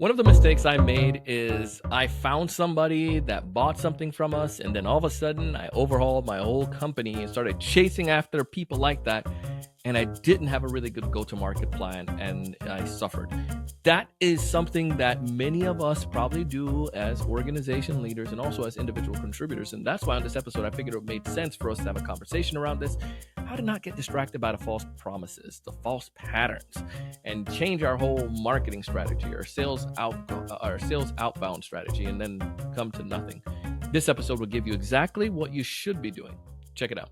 One of the mistakes I made is I found somebody that bought something from us, and then all of a sudden I overhauled my whole company and started chasing after people like that. And I didn't have a really good go to market plan, and I suffered. That is something that many of us probably do as organization leaders and also as individual contributors. And that's why on this episode, I figured it made sense for us to have a conversation around this: how to not get distracted by the false promises, the false patterns, and change our whole marketing strategy, our sales outbound strategy, and then come to nothing. This episode will give you exactly what you should be doing. Check it out.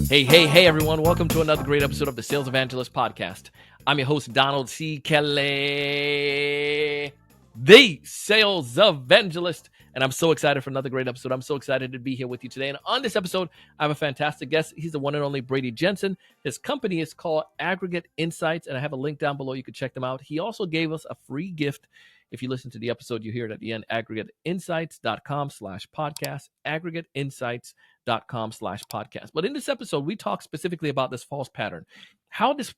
Hey, everyone. Welcome to another great episode of the Sales Evangelist podcast. I'm your host, Donald C. Kelly, the Sales Evangelist. And I'm so excited for another great episode. I'm so excited to be here with you today. And on this episode, I have a fantastic guest. He's the one and only Brady Jensen. His company is called Aggregate Insights, and I have a link down below. You can check them out. He also gave us a free gift. If you listen to the episode, you hear it at the end: aggregateinsights.com/podcast, aggregateinsights.com/podcast. But in this episode, we talk specifically about this false pattern, how this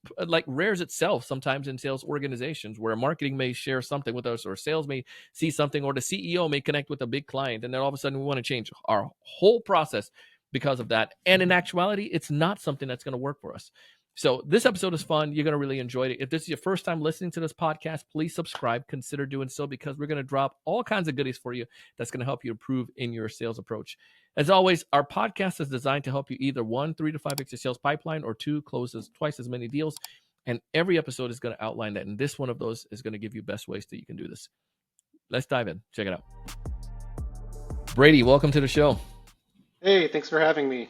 rears itself sometimes in sales organizations, where marketing may share something with us, or sales may see something, or the CEO may connect with a big client, and then all of a sudden we want to change our whole process because of that. And in actuality, it's not something that's going to work for us. So this episode is fun. You're going to really enjoy it. If this is your first time listening to this podcast, please subscribe. Consider doing so, because we're going to drop all kinds of goodies for you that's going to help you improve in your sales approach. As always, our podcast is designed to help you either 1, 3 to 5x your sales pipeline, or 2, close twice as many deals. And every episode is going to outline that. And this one of those is going to give you best ways that you can do this. Let's dive in. Check it out. Brady, welcome to the show. Hey, thanks for having me.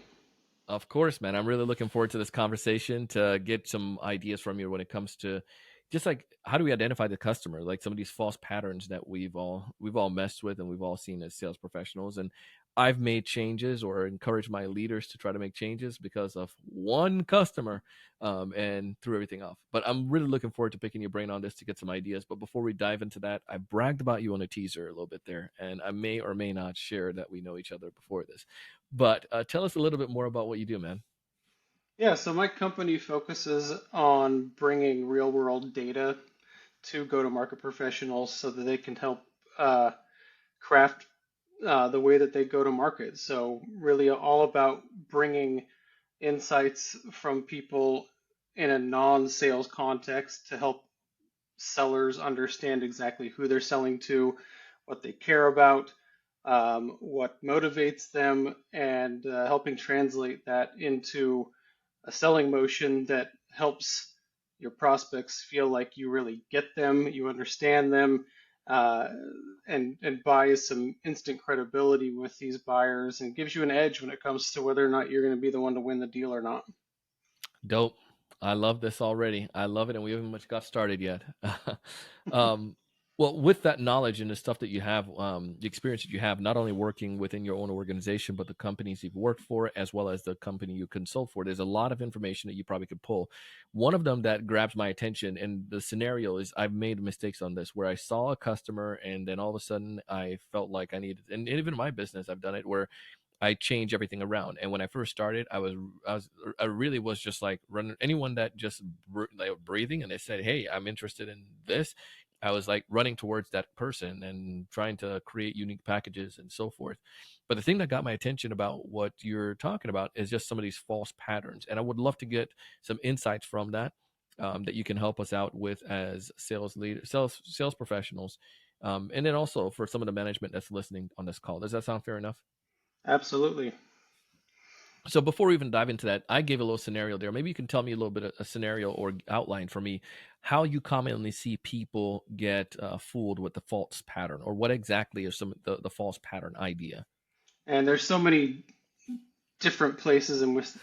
Of course, man. I'm really looking forward to this conversation, to get some ideas from you when it comes to just like, how do we identify the customer, like some of these false patterns that we've all messed with and we've all seen as sales professionals. And I've made changes or encouraged my leaders to try to make changes because of one customer, and threw everything off. But I'm really looking forward to picking your brain on this to get some ideas. But before we dive into that, I bragged about you on a teaser a little bit there, and I may or may not share that we know each other before this. But tell us a little bit more about what you do, man. Yeah, so my company focuses on bringing real-world data to go-to-market professionals so that they can help craft the way that they go to market. So really all about bringing insights from people in a non-sales context to help sellers understand exactly who they're selling to, what they care about, what motivates them, and helping translate that into a selling motion that helps your prospects feel like you really get them, you understand them, uh, and buys some instant credibility with these buyers and gives you an edge when it comes to whether or not you're going to be the one to win the deal or not. Dope. I love this already. I love it, and we haven't much got started yet. um, well, with that knowledge and the stuff that you have, the experience that you have, not only working within your own organization, but the companies you've worked for, as well as the company you consult for, there's a lot of information that you probably could pull. One of them that grabs my attention, and the scenario is, I've made mistakes on this, where I saw a customer, and then all of a sudden I felt like I needed, and even in my business, I've done it where I change everything around. And when I first started, I really was just like running anyone that just like breathing, and they said, "Hey, I'm interested in this." I was like running towards that person and trying to create unique packages and so forth. But the thing that got my attention about what you're talking about is just some of these false patterns. And I would love to get some insights from that, that you can help us out with as sales leaders, sales professionals. And then also for some of the management that's listening on this call. Does that sound fair enough? Absolutely. So before we even dive into that, I gave a little scenario there. Maybe you can tell me a little bit of a scenario or outline for me how you commonly see people get fooled with the false pattern, or what exactly is some of the false pattern idea. And there's so many different places in which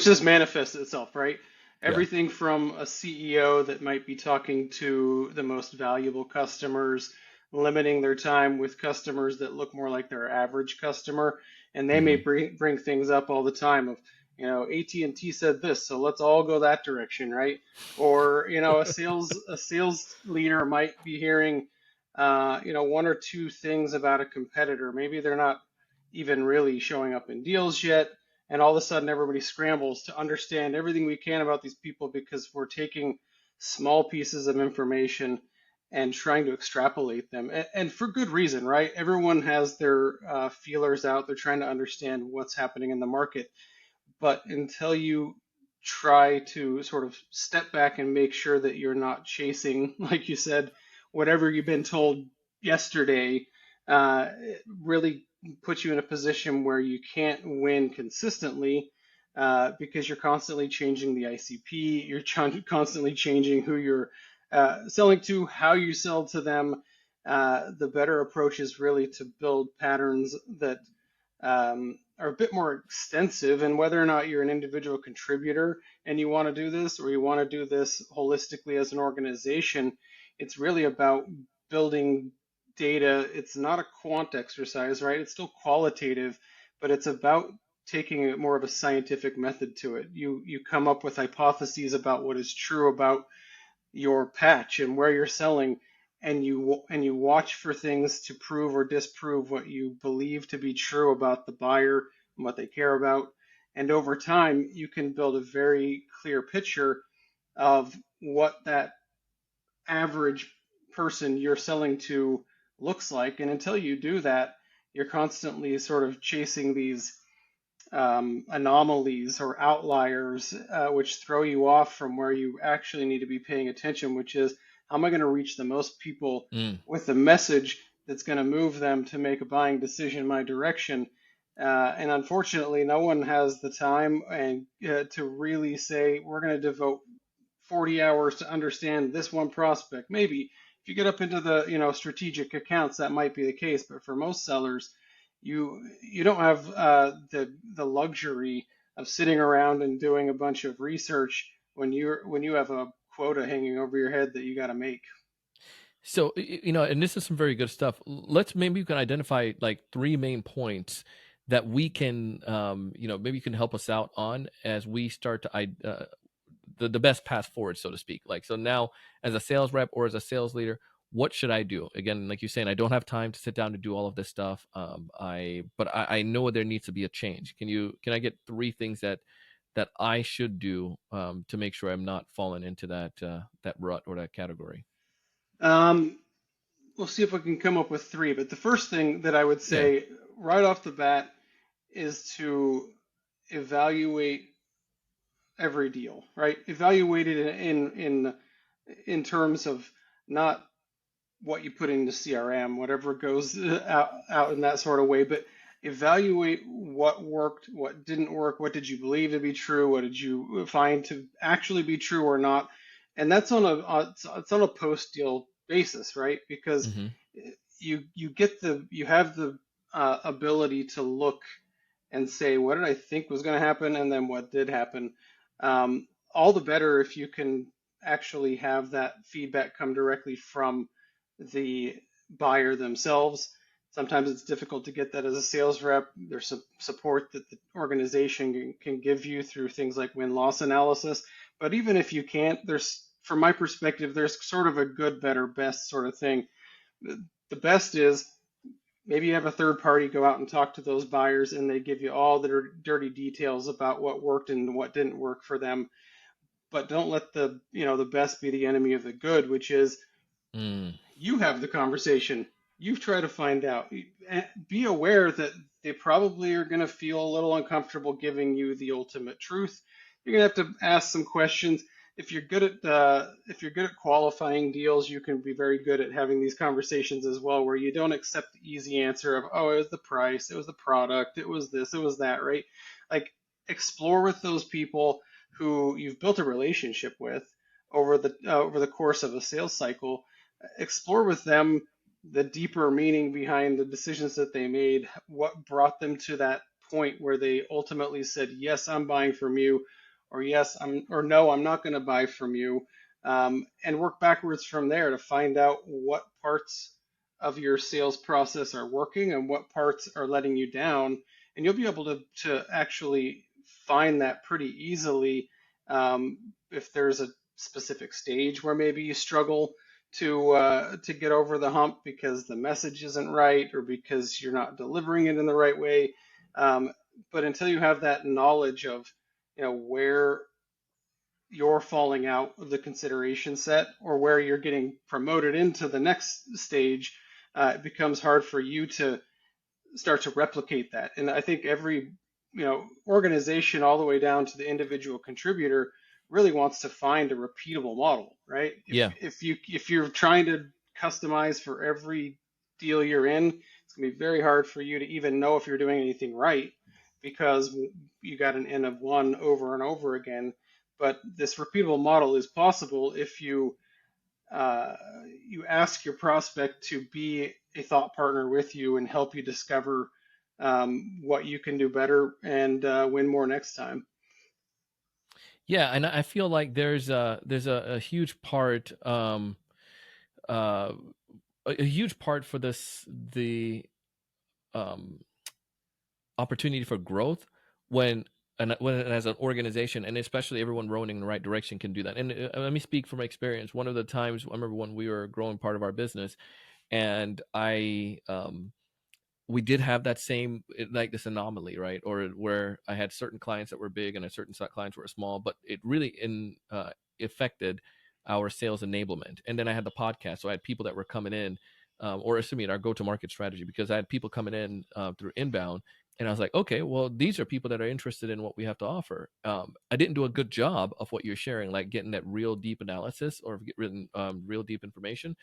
this manifests itself, right? Yeah. Everything from a CEO that might be talking to the most valuable customers, limiting their time with customers that look more like their average customer, and they may Hmm. bring things up all the time of, AT&T said this, so let's all go that direction, right? Or, a sales leader might be hearing, one or two things about a competitor. Maybe they're not even really showing up in deals yet. and all of a sudden everybody scrambles to understand everything we can about these people because we're taking small pieces of information and trying to extrapolate them, and for good reason, right? Everyone has their feelers out. They're trying to understand what's happening in the market, but until you try to sort of step back and make sure that you're not chasing, like you said, whatever you've been told yesterday, it really puts you in a position where you can't win consistently because you're constantly changing the ICP, you're constantly changing who you're selling to, how you sell to them. The better approach is really to build patterns that are a bit more extensive, and whether or not you're an individual contributor and you want to do this or you want to do this holistically as an organization, it's really about building data. It's not a quant exercise, right? It's still qualitative, but it's about taking more of a scientific method to it. You come up with hypotheses about what is true about your patch and where you're selling, and you watch for things to prove or disprove what you believe to be true about the buyer and what they care about. And over time, you can build a very clear picture of what that average person you're selling to looks like. And until you do that, you're constantly sort of chasing these anomalies or outliers, which throw you off from where you actually need to be paying attention, which is how am I going to reach the most people Mm. with the message that's going to move them to make a buying decision in my direction. And unfortunately, no one has the time and to really say we're going to devote 40 hours to understand this one prospect. Maybe if you get up into the strategic accounts, that might be the case. But for most sellers, you don't have the luxury of sitting around and doing a bunch of research when you have a quota hanging over your head that you got to make. So, and this is some very good stuff. Let's maybe you can identify like three main points that we can, maybe you can help us out on as we start to the best path forward, so to speak. Like, so now as a sales rep or as a sales leader, what should I do? Again, like you're saying, I don't have time to sit down to do all of this stuff. I know there needs to be a change. Can I get three things that I should do to make sure I'm not falling into that rut or that category? Um, we'll see if we can come up with three. But the first thing that I would Yeah. say right off the bat is to evaluate every deal, right? Evaluate it in terms of not what you put into CRM, whatever goes out in that sort of way, but evaluate what worked, what didn't work, what did you believe to be true, what did you find to actually be true or not, and that's on it's on a post deal basis, right? Because Hmm. you have the ability to look and say, what did I think was going to happen, and then what did happen. All the better if you can actually have that feedback come directly from the buyer themselves. Sometimes it's difficult to get that as a sales rep. There's some support that the organization can give you through things like win-loss analysis. But even if you can't, from my perspective, there's sort of a good, better, best sort of thing. The best is maybe you have a third party go out and talk to those buyers and they give you all the dirty details about what worked and what didn't work for them. But don't let the best be the enemy of the good, which is Mm. you have the conversation. You try to find out. Be aware that they probably are going to feel a little uncomfortable giving you the ultimate truth. You're going to have to ask some questions. If you're good at qualifying deals, you can be very good at having these conversations as well, where you don't accept the easy answer of, oh, it was the price, it was the product, it was this, it was that, right? Like explore with those people who you've built a relationship with over the course of a sales cycle. Explore with them the deeper meaning behind the decisions that they made, what brought them to that point where they ultimately said, yes, I'm buying from you, or or no, I'm not going to buy from you, and work backwards from there to find out what parts of your sales process are working and what parts are letting you down. And you'll be able to actually find that pretty easily. If there's a specific stage where maybe you struggle to get over the hump because the message isn't right or because you're not delivering it in the right way. but until you have that knowledge of, where you're falling out of the consideration set or where you're getting promoted into the next stage, it becomes hard for you to start to replicate that. And I think every, organization all the way down to the individual contributor really wants to find a repeatable model, right? Yeah. If you're trying to customize for every deal you're in, it's going to be very hard for you to even know if you're doing anything right because you got an N of one over and over again. But this repeatable model is possible if uh, you ask your prospect to be a thought partner with you and help you discover what you can do better and win more next time. Yeah, and I feel like there's a huge part uh a huge part for the opportunity for growth when when as an organization, and especially everyone rowing in the right direction, can do that. And let me speak from experience. One of the times I remember when we were growing part of our business, and I we did have that same like this anomaly, right? Or where I had certain clients that were big and a certain clients were small, but it really affected our sales enablement. And then I had the podcast, so I had people that were coming in, or excuse me, our go-to-market strategy, because I had people coming in through inbound, and I was like, okay, well, these are people that are interested in what we have to offer. I didn't do a good job of what you're sharing, like getting that real deep analysis or getting real deep information.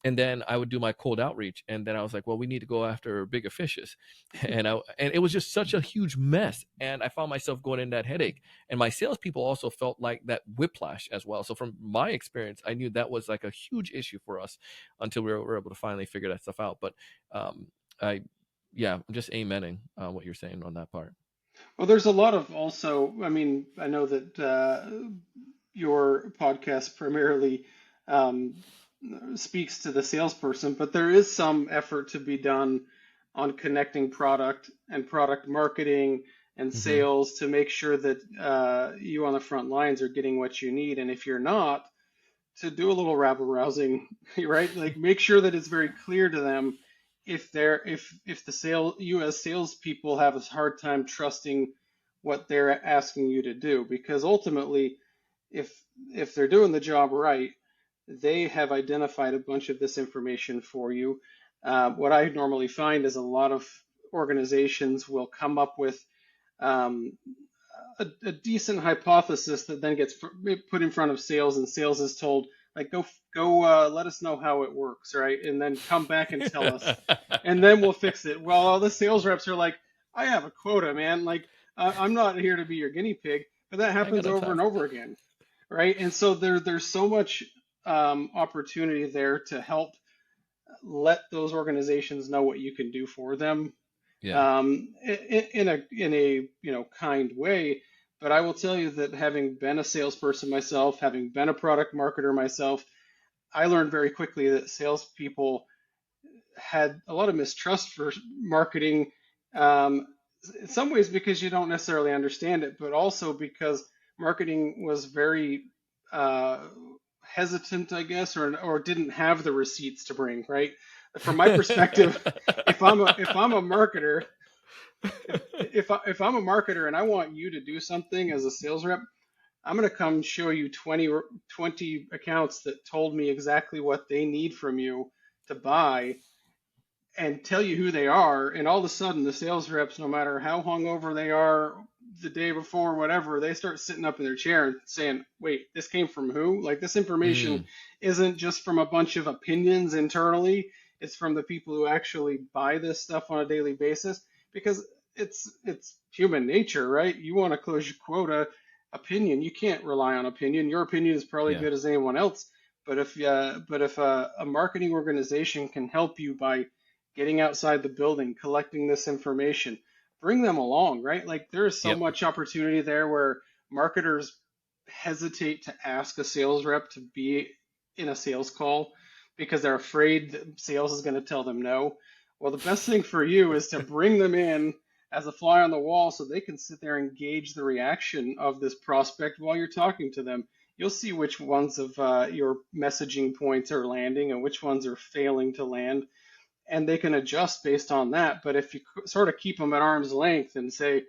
And then I would do my cold outreach, and then I was like, well, we need to go after bigger fishes. And it was just such a huge mess, and I found myself going in that headache, and my salespeople also felt like that whiplash as well. So from my experience, I knew that was like a huge issue for us until we were able to finally figure that stuff out. But I yeah, I'm just amening what you're saying on that part. Well, there's a lot of also, I mean, I know that your podcast primarily um, speaks to the salesperson, but there is some effort to be done on connecting product and product marketing and Hmm. sales to make sure that you on the front lines are getting what you need. And if you're not, to do a little rabble rousing, right? Like make sure that it's very clear to them if the sale you as salespeople have a hard time trusting what they're asking you to do, because ultimately, if if they're doing the job right, they have identified a bunch of this information for you. What I normally find is a lot of organizations will come up with um, a decent hypothesis that then gets put in front of sales, and sales is told like go let us know how it works, right? And then come back and tell us, and then we'll fix it. Well, all the sales reps are like, I have a quota, man. Like I'm not here to be your guinea pig, but that I ain't got happens no over time and for over again, right? And so there's so much opportunity there to help let those organizations know what you can do for them yeah. in a kind way. But I will tell you that having been a salesperson myself, having been a product marketer myself, I learned very quickly that salespeople had a lot of mistrust for marketing. Um, in some ways because you don't necessarily understand it, but also because marketing was very uh, hesitant, I guess, or didn't have the receipts to bring. Right. From my perspective, if I'm a marketer, if I'm a marketer and I want you to do something as a sales rep, I'm going to come show you 20 accounts that told me exactly what they need from you to buy and tell you who they are. And all of a sudden, the sales reps, no matter how hungover they are the day before, whatever, they start sitting up in their chair and saying, wait, this came from who? Like, this information Mm, isn't just from a bunch of opinions internally, it's from the people who actually buy this stuff on a daily basis because it's human nature, right? You want to close your quota. Opinion, you can't rely on opinion. Your opinion is probably yeah. good as anyone else. But if a marketing organization can help you by getting outside the building, collecting this information, bring them along, right? Like there's so Yep. much opportunity there where marketers hesitate to ask a sales rep to be in a sales call because they're afraid that sales is going to tell them no. Well, the best thing for you is to bring them in as a fly on the wall so they can sit there and gauge the reaction of this prospect while you're talking to them. You'll see which ones of your messaging points are landing and which ones are failing to land, and they can adjust based on that. But if you sort of keep them at arm's length and say,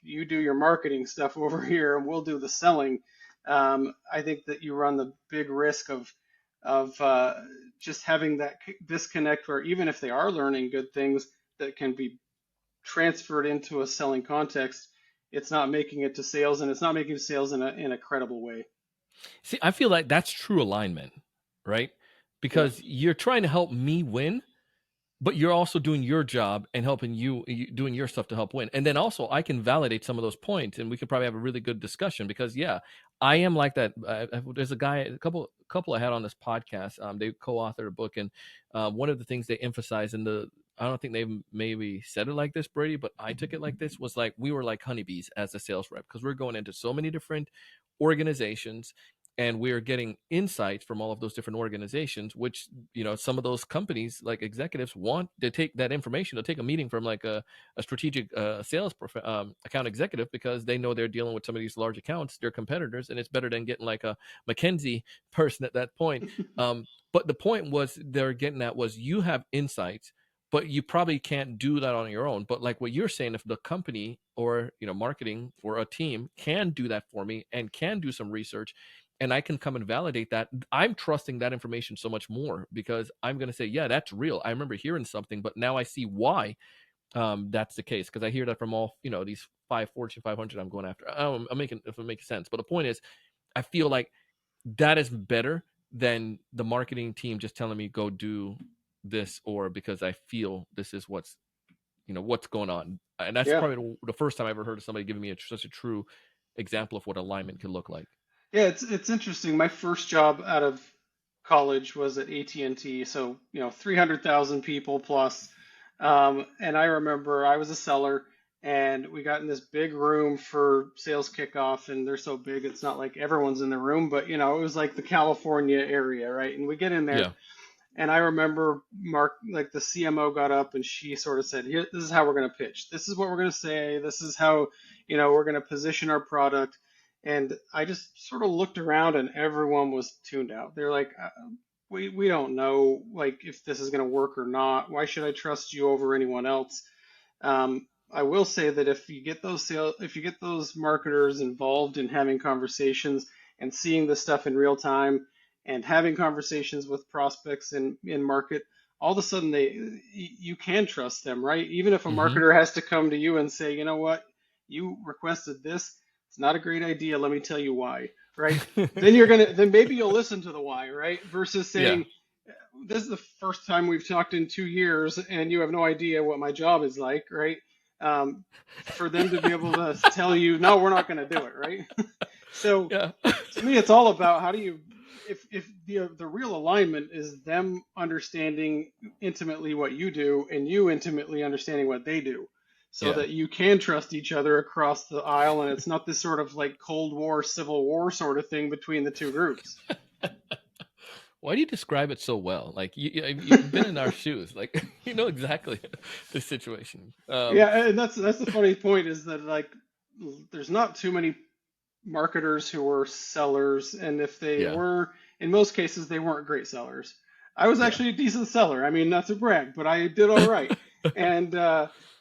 you do your marketing stuff over here and we'll do the selling. I think that you run the big risk of just having that disconnect where even if they are learning good things that can be transferred into a selling context, it's not making it to sales, and it's not making sales in a credible way. See, I feel like that's true alignment, right? Yeah. Because you're trying to help me win, but you're also doing your job and helping doing your stuff to help win. And then also I can validate some of those points and we could probably have a really good discussion because yeah, I am like that. There's a guy, a couple I had on this podcast. They co-authored a book, and one of the things they emphasize in the, I don't think they've maybe said it like this, Brady, but I took it like this, was like we were like honeybees as a sales rep because we're going into so many different organizations and we're getting insights from all of those different organizations, which some of those companies like executives want to take that information. They'll take a meeting from like a strategic sales account executive because they know they're dealing with some of these large accounts, their competitors, and it's better than getting like a McKinsey person at that point. But the point was they're getting at was you have insights, but you probably can't do that on your own. But like what you're saying, if the company or marketing or a team can do that for me and can do some research, and I can come and validate that, I'm trusting that information so much more because I'm going to say, yeah, that's real. I remember hearing something, but now I see why that's the case because I hear that from all these five Fortune 500 I'm going after. I'm making, if it makes sense. But the point is, I feel like that is better than the marketing team just telling me go do this, or because I feel this is what's going on. And that's Yeah. probably the first time I ever heard of somebody giving me such a true example of what alignment could look like. Yeah, it's interesting. My first job out of college was at AT&T, so 300,000 people plus. And I remember I was a seller, and we got in this big room for sales kickoff, and they're so big it's not like everyone's in the room, but it was like the California area, right? And we get in there, Yeah. and I remember Mark, like the CMO, got up and she sort of said, "Here, this is how we're going to pitch. This is what we're going to say. This is how, we're going to position our product." And I just sort of looked around and everyone was tuned out. They're like, we don't know like if this is going to work or not. Why should I trust you over anyone else?" I will say that if you get those marketers involved in having conversations and seeing this stuff in real time and having conversations with prospects in market, all of a sudden you can trust them, right? Even if a Mm-hmm. marketer has to come to you and say, you know what, you requested this, it's not a great idea. Let me tell you why, right? Then maybe you'll listen to the why, right? Versus Yeah. saying, this is the first time we've talked in 2 years and you have no idea what my job is like, right? Um, for them to be able to tell you, no, we're not going to do it, right? So Yeah. to me, it's all about how do you, if the real alignment is them understanding intimately what you do and you intimately understanding what they do, so Yeah. that you can trust each other across the aisle, and it's not this sort of like Cold War, Civil War sort of thing between the two groups. Why do you describe it so well? Like you've been in our shoes. Like you know exactly the situation. Yeah, and that's the funny point is that like there's not too many marketers who were sellers, and if they Yeah. were, in most cases, they weren't great sellers. I was Yeah. actually a decent seller. I mean, not to brag, but I did all right. And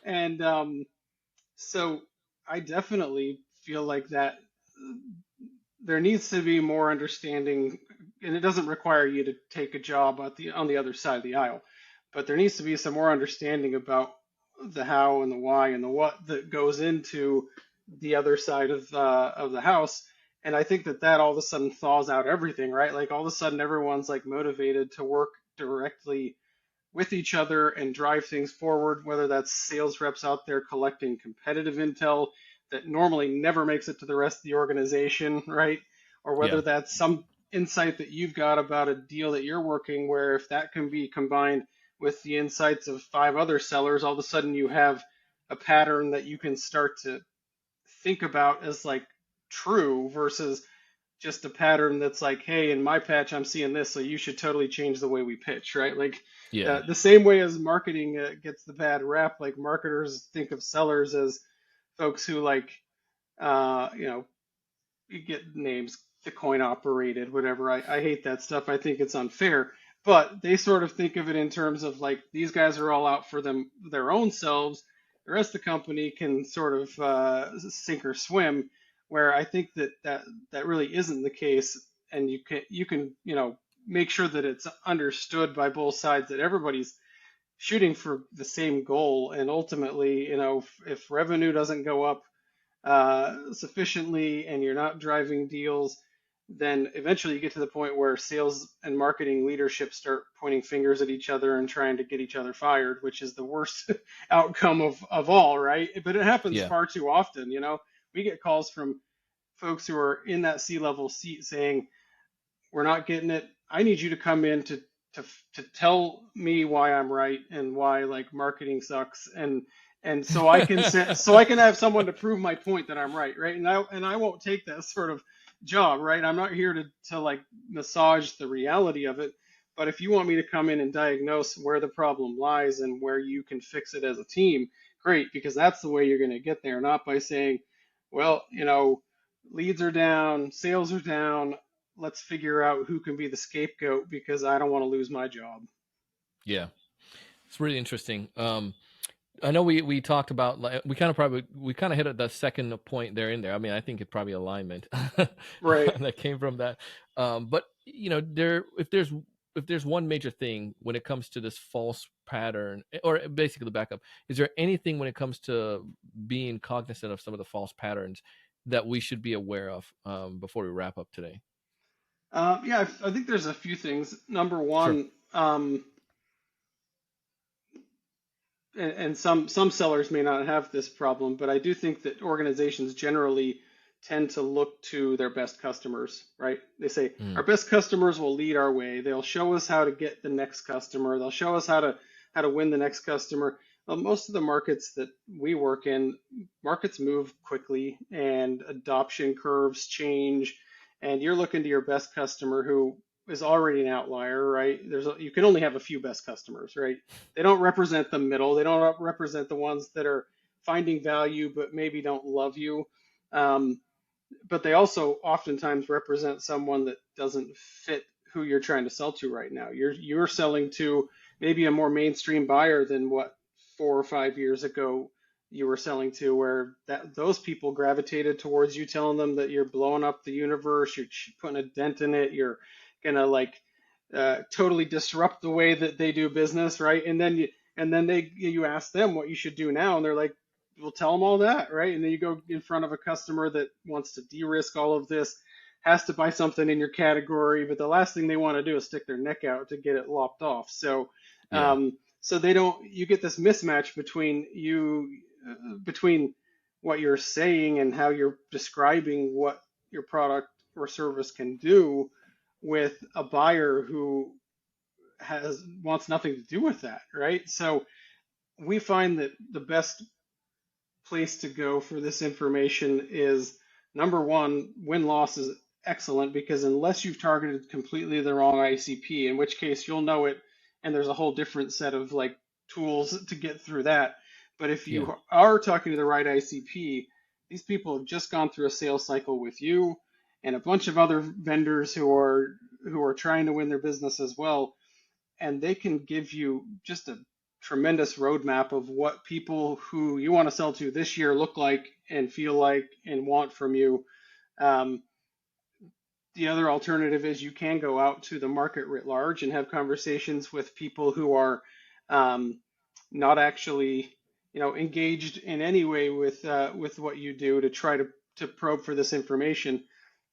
and so I definitely feel like that there needs to be more understanding, and it doesn't require you to take a job on the other side of the aisle, but there needs to be some more understanding about the how and the why and the what that goes into the other side of the house. And I think that all of a sudden thaws out everything, right? Like all of a sudden everyone's like motivated to work directly with each other and drive things forward, whether that's sales reps out there collecting competitive intel that normally never makes it to the rest of the organization, right? Or whether Yeah. that's some insight that you've got about a deal that you're working, where if that can be combined with the insights of five other sellers, all of a sudden you have a pattern that you can start to think about as like true versus just a pattern that's like, hey, in my patch, I'm seeing this, so you should totally change the way we pitch, right? Like Yeah. the same way as marketing gets the bad rap, like marketers think of sellers as folks who like, you know, you get names, the coin operated, whatever. I hate that stuff. I think it's unfair. But they sort of think of it in terms of like these guys are all out for their own selves the rest of the company can sort of sink or swim. Where I think that really isn't the case, and you can make sure that it's understood by both sides that everybody's shooting for the same goal, and ultimately, if revenue doesn't go up sufficiently and you're not driving deals, then eventually you get to the point where sales and marketing leadership start pointing fingers at each other and trying to get each other fired, which is the worst outcome of all, right? But it happens Yeah. far too often. We get calls from folks who are in that C-level seat saying, we're not getting it. I need you to come in to to tell me why I'm right and why like marketing sucks, and so I can have someone to prove my point that I'm right, and I won't take that sort of job, right? I'm not here to like massage the reality of it, but if you want me to come in and diagnose where the problem lies and where you can fix it as a team, great, because that's the way you're going to get there, not by saying, well, leads are down, sales are down, let's figure out who can be the scapegoat because I don't want to lose my job. Yeah. It's really interesting. I know we talked about, like, we kind of hit at the second point there in there. I mean, I think it's probably alignment Right. that came from that. But if there's one major thing when it comes to this false pattern, or basically the backup, is there anything when it comes to being cognizant of some of the false patterns that we should be aware of before we wrap up today? Yeah, I think there's a few things. Number Sure. one, and some sellers may not have this problem, but I do think that organizations generally tend to look to their best customers, right? They say Mm, our best customers will lead our way. They'll show us how to get the next customer. They'll show us how to win the next customer. Well, most of the markets that we work in, markets move quickly and adoption curves change, and you're looking to your best customer who is already an outlier, right? You can only have a few best customers, right? They don't represent the middle. They don't represent the ones that are finding value but maybe don't love you. Um, but they also oftentimes represent someone that doesn't fit who you're trying to sell to right now. You're selling to maybe a more mainstream buyer than what 4 or 5 years ago you were selling to, where that those people gravitated towards you, telling them that you're blowing up the universe, you're putting a dent in it, you're gonna like totally disrupt the way that they do business, right? And then you ask them what you should do now, and they're like, we'll tell them all that, right? And then you go in front of a customer that wants to de-risk all of this, has to buy something in your category, but the last thing they want to do is stick their neck out to get it lopped off. So, yeah. so they don't. You get this mismatch between what you're saying and how you're describing what your product or service can do, with a buyer who has wants nothing to do with that, right? So we find that the best place to go for this information is number one, win loss is excellent because unless you've targeted completely the wrong ICP, in which case you'll know it, and there's a whole different set of like tools to get through that. But if Yeah. you are talking to the right ICP, these people have just gone through a sales cycle with you and a bunch of other vendors who are trying to win their business as well, and they can give you just a tremendous roadmap of what people who you want to sell to this year look like and feel like and want from you. Um, the other alternative is you can go out to the market writ large and have conversations with people who are um, not actually, engaged in any way with what you do to try to probe for this information.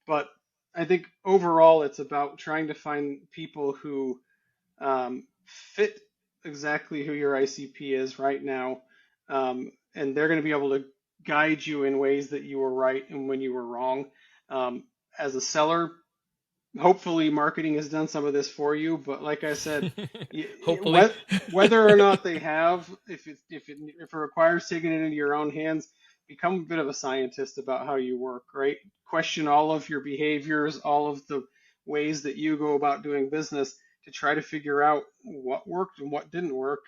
But I think overall, it's about trying to find people who fit exactly who your ICP is right now, and they're going to be able to guide you in ways that you were right and when you were wrong. Um, as a seller, hopefully marketing has done some of this for you, but like I said, Hopefully. whether or not they have, if it requires taking it into your own hands, become a bit of a scientist about how you work, right? Question all of your behaviors, all of the ways that you go about doing business to try to figure out what worked and what didn't work.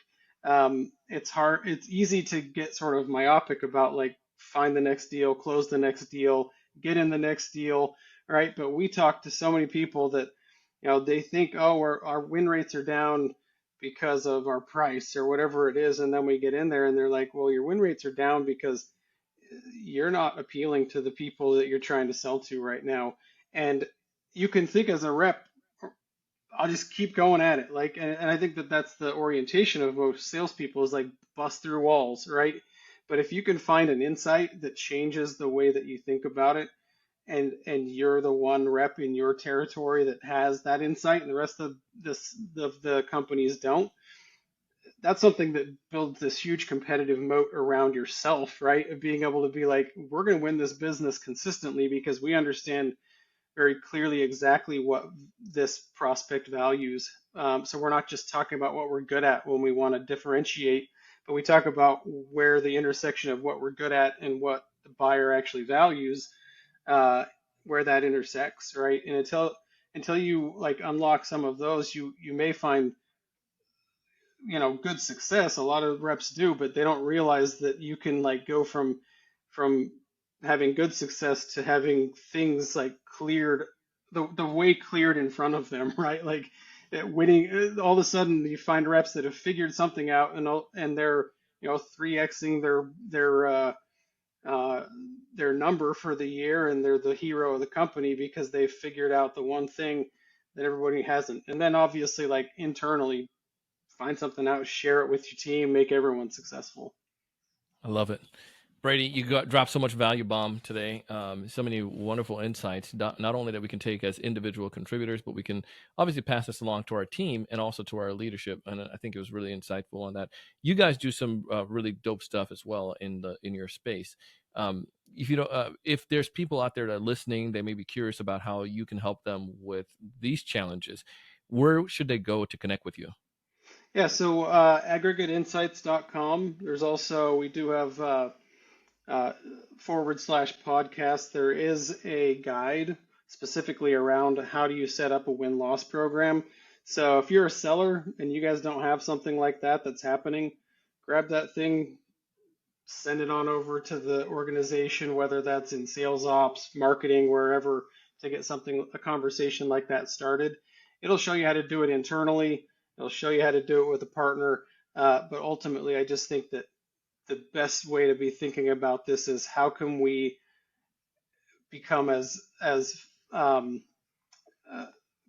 It's hard, it's easy to get sort of myopic about like find the next deal, close the next deal, get in the next deal, right? But we talk to so many people that, they think, oh, our win rates are down because of our price or whatever it is. And then we get in there and they're like, well, your win rates are down because you're not appealing to the people that you're trying to sell to right now. And you can think as a rep, I'll just keep going at it. Like, and I think that that's the orientation of most salespeople is like bust through walls, right? But if you can find an insight that changes the way that you think about it, and you're the one rep in your territory that has that insight, and the rest of the companies don't, that's something that builds this huge competitive moat around yourself, right? Of being able to be like, we're going to win this business consistently because we understand very clearly exactly what this prospect values. So we're not just talking about what we're good at when we want to differentiate, but we talk about where the intersection of what we're good at and what the buyer actually values, uh, where that intersects, right? And until you like unlock some of those, you may find good success. A lot of reps do, but they don't realize that you can like go from having good success to having things like cleared, the way cleared in front of them, right? Like winning. All of a sudden, you find reps that have figured something out, and they're 3xing uh, their number for the year, and they're the hero of the company because they've figured out the one thing that everybody hasn't. And then obviously, like internally, find something out, share it with your team, make everyone successful. I love it. Brady, you dropped so much value bomb today. So many wonderful insights, not only that we can take as individual contributors, but we can obviously pass this along to our team and also to our leadership. And I think it was really insightful on that. You guys do some really dope stuff as well in your space. If you know, if there's people out there that are listening, they may be curious about how you can help them with these challenges. Where should they go to connect with you? Yeah, so aggregateinsights.com. There's also, we do have uh, /podcast. There is a guide specifically around how do you set up a win-loss program. So if you're a seller and you guys don't have something like that that's happening, grab that thing, send it on over to the organization, whether that's in sales ops, marketing, wherever, to get a conversation like that started. It'll show you how to do it internally. It'll show you how to do it with a partner. But ultimately, I just think that the best way to be thinking about this is how can we become as um, uh,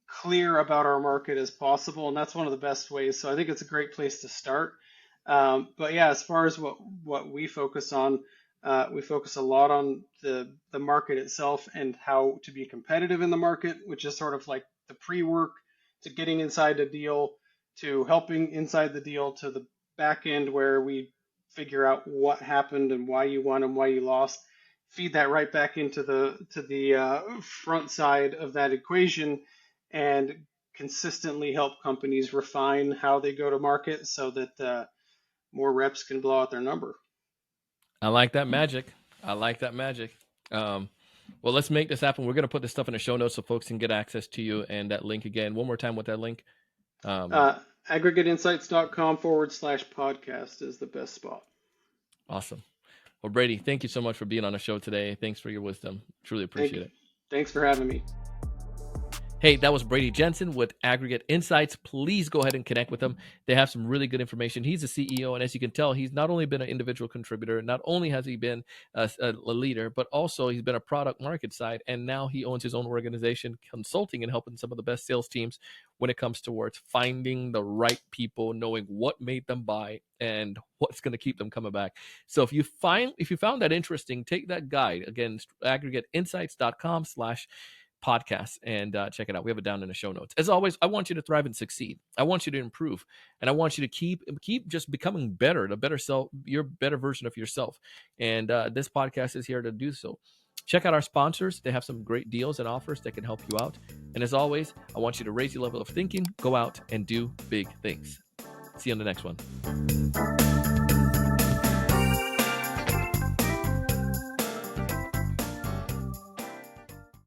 clear about our market as possible, and that's one of the best ways. So I think it's a great place to start. But yeah, as far as what we focus a lot on the market itself and how to be competitive in the market, which is sort of like the pre-work to getting inside the deal, to helping inside the deal, to the back end where we figure out what happened and why you won and why you lost. Feed that right back into the front side of that equation, and consistently help companies refine how they go to market so that more reps can blow out their number. I like that magic. I like that magic. Um, well, let's make this happen. We're going to put this stuff in the show notes so folks can get access to you and that link again. One more time with that link. Um, Aggregateinsights.com/podcast is the best spot. awesome. Well, Brady, thank you so much for being on the show today. Thanks for your wisdom. Truly Thank, appreciate it. thanks for having me. Hey, that was Brady Jensen with Aggregate Insights. Please go ahead and connect with him. They have some really good information. He's a CEO, and as you can tell, he's not only been an individual contributor, not only has he been a leader, but also he's been a product market side, and now he owns his own organization, consulting and helping some of the best sales teams when it comes towards finding the right people, knowing what made them buy and what's going to keep them coming back. So if you found that interesting, take that guide again, aggregateinsights.com/podcast and check it out. We have it down in the show notes. As always, I want you to thrive and succeed. I want you to improve, and I want you to keep just becoming better, the better self, your better version of yourself. And this podcast is here to do so. Check out our sponsors. They have some great deals and offers that can help you out. And as always, I want you to raise your level of thinking, go out and do big things. See you on the next one.